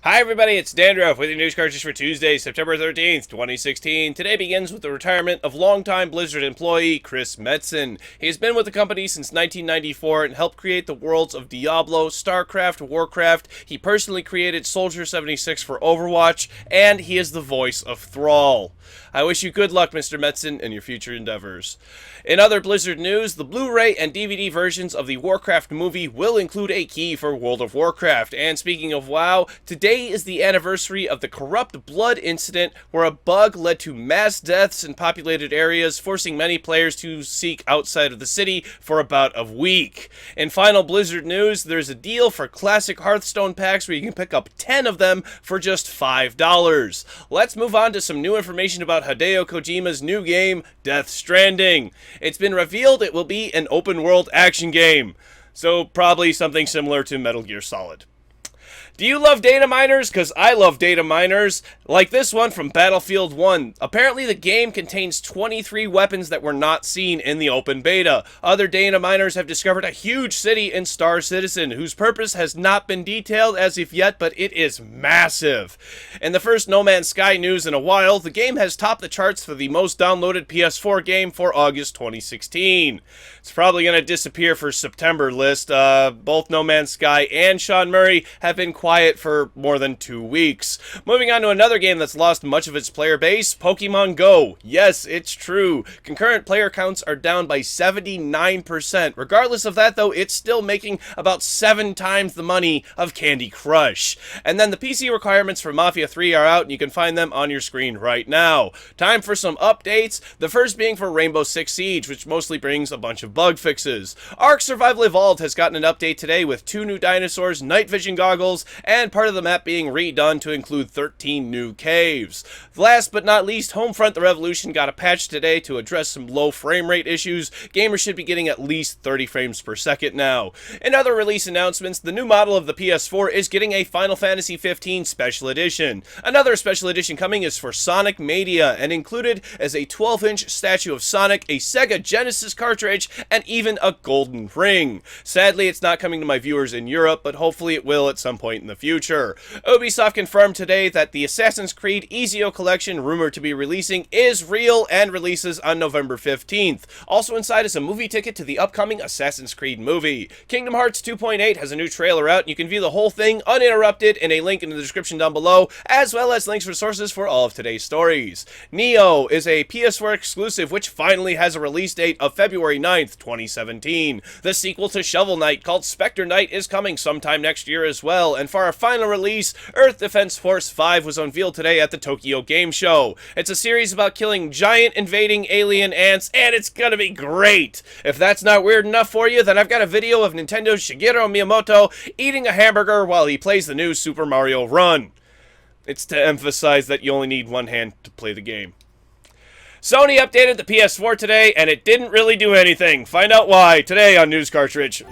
Hi everybody, it's Dandruff with your news cartridge for Tuesday, September 13th, 2016. Today begins with the retirement of longtime Blizzard employee Chris Metzen. He has been with the company since 1994 and helped create the worlds of Diablo, StarCraft, Warcraft. He personally created Soldier 76 for Overwatch, and he is the voice of Thrall. I wish you good luck, Mr. Metzen, in your future endeavors. In other Blizzard news, the Blu-ray and DVD versions of the Warcraft movie will include a key for World of Warcraft. And speaking of WoW, today is the anniversary of the Corrupt Blood incident, where a bug led to mass deaths in populated areas, forcing many players to seek outside of the city for about a week. In final Blizzard news, there's a deal for classic Hearthstone packs where you can pick up 10 of them for just $5. Let's move on to some new information about Hideo Kojima's new game, Death Stranding. It's been revealed it will be an open-world action game, so probably something similar to Metal Gear Solid. Do you love data miners? Because I love data miners, like this one from Battlefield 1. Apparently the game contains 23 weapons that were not seen in the open beta. Other data miners have discovered a huge city in Star Citizen, whose purpose has not been detailed as of yet, but it is massive. In the first No Man's Sky news in a while, the game has topped the charts for the most downloaded PS4 game for August 2016. It's probably going to disappear for September list. Both No Man's Sky and Sean Murray have been quiet for more than 2 weeks. Moving on to another game that's lost much of its player base, Pokemon Go. Yes, it's true. Concurrent player counts are down by 79%. Regardless of that, though, it's still making about 7 times the money of Candy Crush. And then the PC requirements for Mafia 3 are out, and you can find them on your screen right now. Time for some updates, the first being for Rainbow Six Siege, which mostly brings a bunch of bug fixes. Ark Survival Evolved has gotten an update today with 2 new dinosaurs, night vision goggles, and part of the map being redone to include 13 new caves. Last but not least, Homefront The Revolution got a patch today to address some low frame rate issues. Gamers should be getting at least 30 frames per second now. In other release announcements, the new model of the PS4 is getting a Final Fantasy XV Special Edition. Another Special Edition coming is for Sonic Mania, and included is a 12-inch statue of Sonic, a Sega Genesis cartridge, and even a golden ring. Sadly, it's not coming to my viewers in Europe, but hopefully it will at some point in the future. Ubisoft confirmed today that the Assassin's Creed Ezio collection, rumored to be releasing, is real and releases on November 15th. Also inside is a movie ticket to the upcoming Assassin's Creed movie. Kingdom Hearts 2.8 has a new trailer out, and you can view the whole thing uninterrupted in a link in the description down below, as well as links for sources for all of today's stories. Nioh is a PS4 exclusive, which finally has a release date of February 9th, 2017. The sequel to Shovel Knight, called Specter Knight, is coming sometime next year as well, and for our final release, Earth Defense Force 5 was unveiled today at the Tokyo Game Show. It's a series about killing giant invading alien ants, and it's gonna be great! If that's not weird enough for you, then I've got a video of Nintendo's Shigeru Miyamoto eating a hamburger while he plays the new Super Mario Run. It's to emphasize that you only need one hand to play the game. Sony updated the PS4 today, and it didn't really do anything. Find out why today on News Cartridge.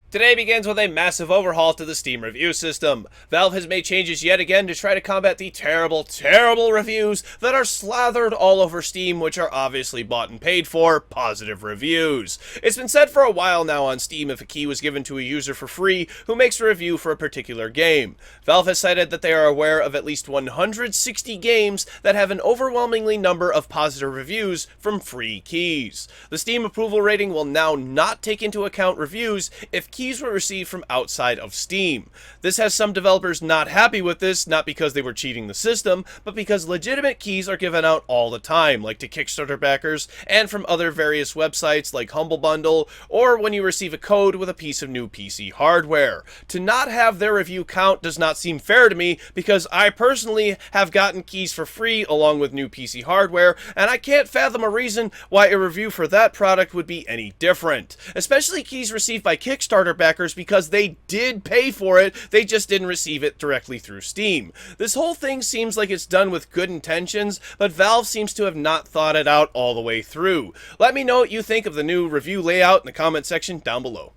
Today begins with a massive overhaul to the Steam review system. Valve has made changes yet again to try to combat the terrible, terrible reviews that are slathered all over Steam, which are obviously bought and paid for positive reviews. It's been said for a while now on Steam, if a key was given to a user for free who makes a review for a particular game. Valve has cited that they are aware of at least 160 games that have an overwhelmingly number of positive reviews from free keys. The Steam approval rating will now not take into account reviews if keys were received from outside of Steam. This has some developers not happy with this, not because they were cheating the system, but because legitimate keys are given out all the time, like to Kickstarter backers and from other various websites like Humble Bundle, or when you receive a code with a piece of new PC hardware. To not have their review count does not seem fair to me, because I personally have gotten keys for free along with new PC hardware, and I can't fathom a reason why a review for that product would be any different. Especially keys received by Kickstarter backers, because they did pay for it, they just didn't receive it directly through Steam. This whole thing seems like it's done with good intentions, but Valve seems to have not thought it out all the way through. Let me know what you think of the new review layout in the comment section down below.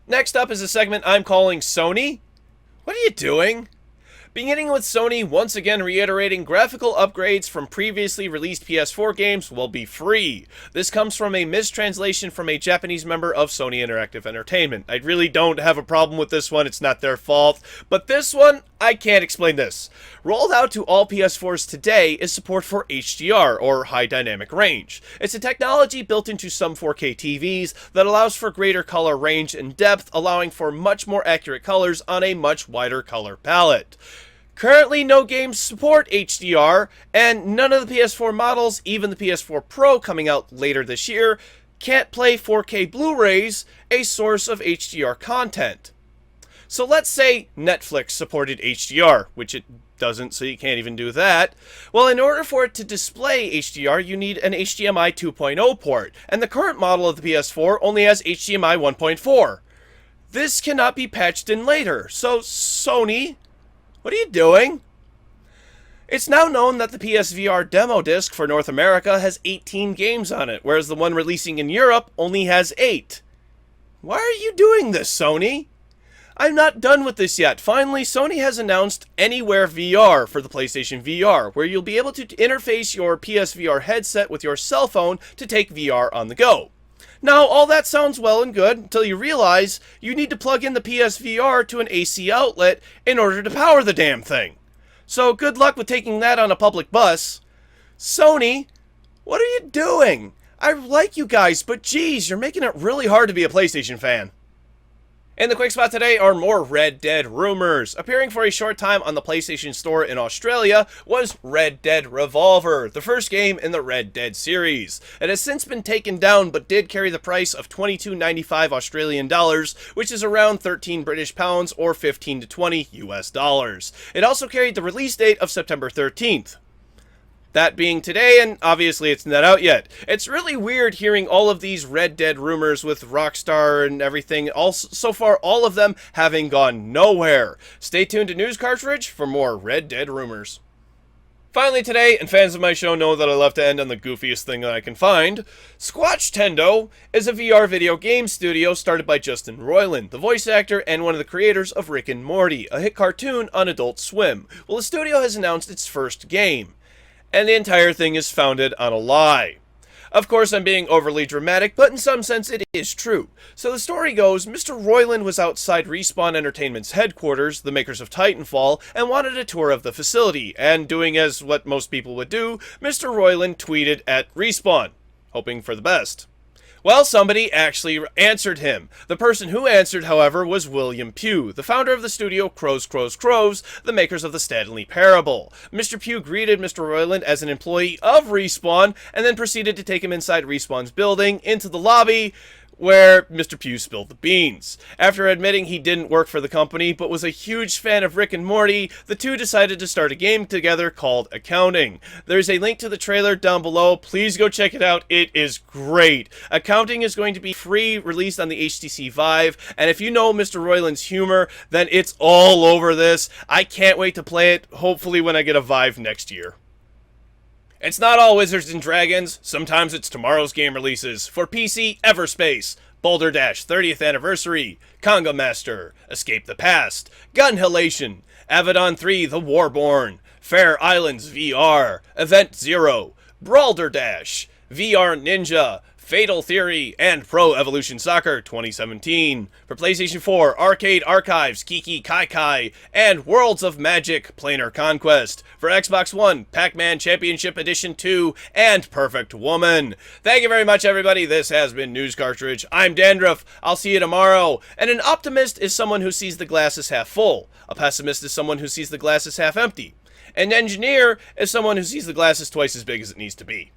Next up is a segment I'm calling Sony. What are you doing? Beginning with Sony once again reiterating graphical upgrades from previously released PS4 games will be free. This comes from a mistranslation from a Japanese member of Sony Interactive Entertainment. I really don't have a problem with this one, it's not their fault. But this one, I can't explain this. Rolled out to all PS4s today is support for HDR, or High Dynamic Range. It's a technology built into some 4K TVs that allows for greater color range and depth, allowing for much more accurate colors on a much wider color palette. Currently, no games support HDR, and none of the PS4 models, even the PS4 Pro coming out later this year, can't play 4K Blu-rays, a source of HDR content. So let's say Netflix supported HDR, which it doesn't, so you can't even do that. Well, in order for it to display HDR, you need an HDMI 2.0 port, and the current model of the PS4 only has HDMI 1.4. This cannot be patched in later, so Sony, what are you doing? It's now known that the PSVR demo disc for North America has 18 games on it, whereas the one releasing in Europe only has 8. Why are you doing this, Sony? I'm not done with this yet. Finally, Sony has announced Anywhere VR for the PlayStation VR, where you'll be able to interface your PSVR headset with your cell phone to take VR on the go. Now, all that sounds well and good until you realize you need to plug in the PSVR to an AC outlet in order to power the damn thing. So good luck with taking that on a public bus. Sony, what are you doing? I like you guys, but geez, you're making it really hard to be a PlayStation fan. In the quick spot today are more Red Dead rumors. Appearing for a short time on the PlayStation Store in Australia was Red Dead Revolver, the first game in the Red Dead series. It has since been taken down, but did carry the price of $22.95 Australian dollars, which is around 13 British pounds or 15 to 20 US dollars. It also carried the release date of September 13th. That being today, and obviously it's not out yet. It's really weird hearing all of these Red Dead rumors with Rockstar and everything. So far, all of them having gone nowhere. Stay tuned to News Cartridge for more Red Dead rumors. Finally today, and fans of my show know that I love to end on the goofiest thing that I can find, Squatchtendo is a VR video game studio started by Justin Roiland, the voice actor and one of the creators of Rick and Morty, a hit cartoon on Adult Swim. Well, the studio has announced its first game, and the entire thing is founded on a lie. Of course, I'm being overly dramatic, but in some sense it is true. So the story goes, Mr. Roiland was outside Respawn Entertainment's headquarters, the makers of Titanfall, and wanted a tour of the facility, and doing as what most people would do, Mr. Roiland tweeted at Respawn, hoping for the best. Well, somebody actually answered him. The person who answered, however, was William Pugh, the founder of the studio Crows, the makers of the Stanley Parable. Mr. Pugh greeted Mr. Roiland as an employee of Respawn, and then proceeded to take him inside Respawn's building, into the lobby, where Mr. Pugh spilled the beans. After admitting he didn't work for the company, but was a huge fan of Rick and Morty, the two decided to start a game together called Accounting. There's a link to the trailer down below. Please go check it out. It is great. Accounting is going to be free, released on the HTC Vive, and if you know Mr. Roiland's humor, then it's all over this. I can't wait to play it, hopefully when I get a Vive next year. It's not all Wizards and Dragons, sometimes it's tomorrow's game releases. For PC, Everspace, Boulder Dash 30th Anniversary, Conga Master, Escape the Past, Gunhalation, Avedon 3 The Warborn, Fair Islands VR, Event Zero, Balderdash, VR Ninja, Fatal Theory, and Pro Evolution Soccer 2017. For PlayStation 4, Arcade Archives, Kiki Kai Kai, and Worlds of Magic, Planar Conquest. For Xbox One, Pac-Man Championship Edition 2, and Perfect Woman. Thank you very much, everybody. This has been News Cartridge. I'm Dandruff. I'll see you tomorrow. And an optimist is someone who sees the glass as half full. A pessimist is someone who sees the glass as half empty. An engineer is someone who sees the glass as twice as big as it needs to be.